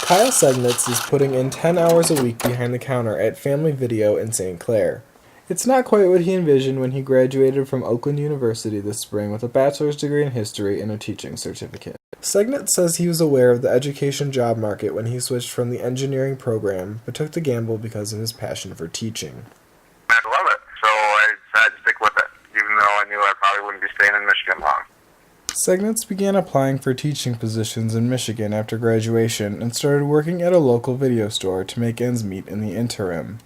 Kyle Segnitz is putting in 10 hours a week behind the counter at Family Video in St. Clair. It's not quite what he envisioned when he graduated from Oakland University this spring with a bachelor's degree in history and a teaching certificate. Segnitz says he was aware of the education job market when he switched from the engineering program, but took the gamble because of his passion for teaching. I love it, so I decided to stick with it, even though I knew I probably wouldn't be staying in Michigan long. Segnitz began applying for teaching positions in Michigan after graduation and started working at a local video store to make ends meet in the interim.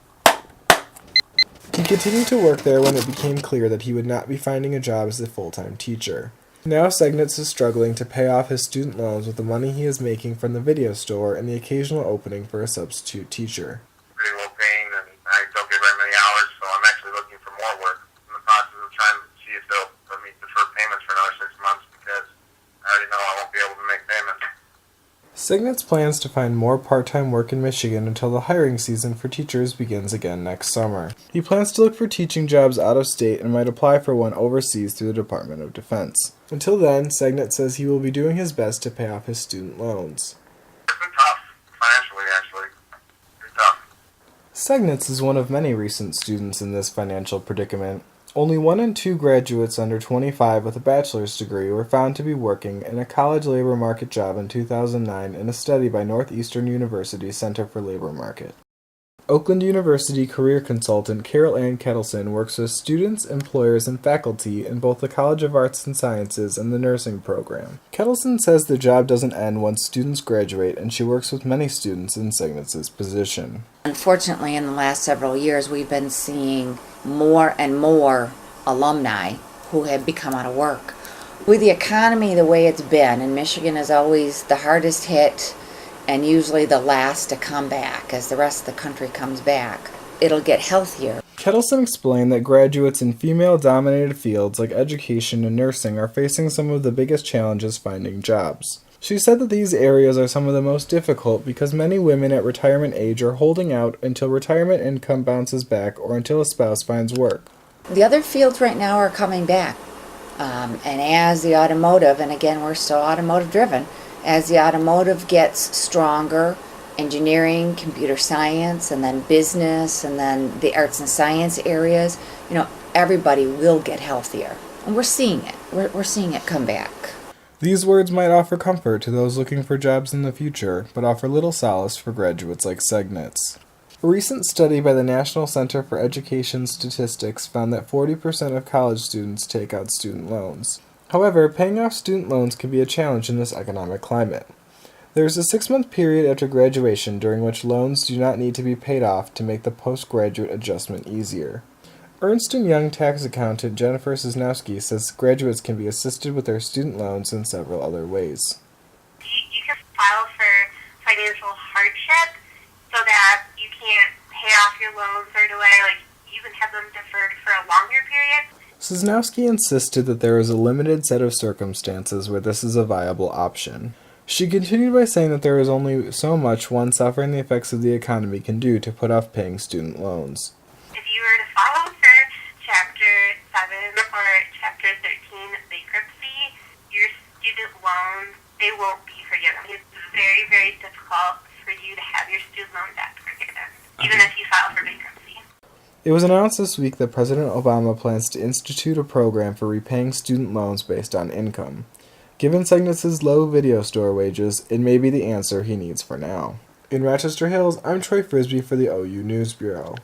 He continued to work there when it became clear that he would not be finding a job as a full-time teacher. Now Segnitz is struggling to pay off his student loans with the money he is making from the video store and the occasional opening for a substitute teacher. Pretty low paying, and I don't get very many hours, so I'm actually looking for more work. I'm in the process of trying to see if they'll let me defer payments for another 6 months because I already know I won't be able to make payments. Segnitz plans to find more part-time work in Michigan until the hiring season for teachers begins again next summer. He plans to look for teaching jobs out of state and might apply for one overseas through the Department of Defense. Until then, Segnitz says he will be doing his best to pay off his student loans. It's been tough, financially, actually. Pretty tough. Segnitz is one of many recent students in this financial predicament. Only 1 in 2 graduates under 25 with a bachelor's degree were found to be working in a college labor market job in 2009 in a study by Northeastern University's Center for Labor Market. Oakland University career consultant Carol Ann Kettleson works with students, employers, and faculty in both the College of Arts and Sciences and the nursing program. Kettleson says the job doesn't end once students graduate, and she works with many students in Segnitz's position. Unfortunately, in the last several years, we've been seeing more and more alumni who have become out of work. With the economy the way it's been, and Michigan is always the hardest hit and usually the last to come back as the rest of the country comes back, it'll get healthier. Kettleson explained that graduates in female-dominated fields like education and nursing are facing some of the biggest challenges finding jobs. She said that these areas are some of the most difficult because many women at retirement age are holding out until retirement income bounces back or until a spouse finds work. The other fields right now are coming back. And as the automotive, and again we're so automotive driven, as the automotive gets stronger, engineering, computer science, and then business, and then the arts and science areas, everybody will get healthier. And we're seeing it. We're seeing it come back. These words might offer comfort to those looking for jobs in the future, but offer little solace for graduates like Segnitz. A recent study by the National Center for Education Statistics found that 40% of college students take out student loans. However, paying off student loans can be a challenge in this economic climate. There is a 6-month period after graduation during which loans do not need to be paid off to make the postgraduate adjustment easier. Ernst & Young tax accountant Jennifer Cisnowski says graduates can be assisted with their student loans in several other ways. You can file for financial hardship so that you can't pay off your loans right away. You can have them deferred for a longer period. Cisnowski insisted that there is a limited set of circumstances where this is a viable option. She continued by saying that there is only so much one suffering the effects of the economy can do to put off paying student loans. If you were to file for Chapter 7 or Chapter 13 bankruptcy, your student loans, they won't be forgiven. It's very, very difficult for you to have your student loan debt forgiven, even if you file for bankruptcy. It was announced this week that President Obama plans to institute a program for repaying student loans based on income. Given Segnitz's low video store wages, it may be the answer he needs for now. In Rochester Hills, I'm Troy Frisby for the OU News Bureau.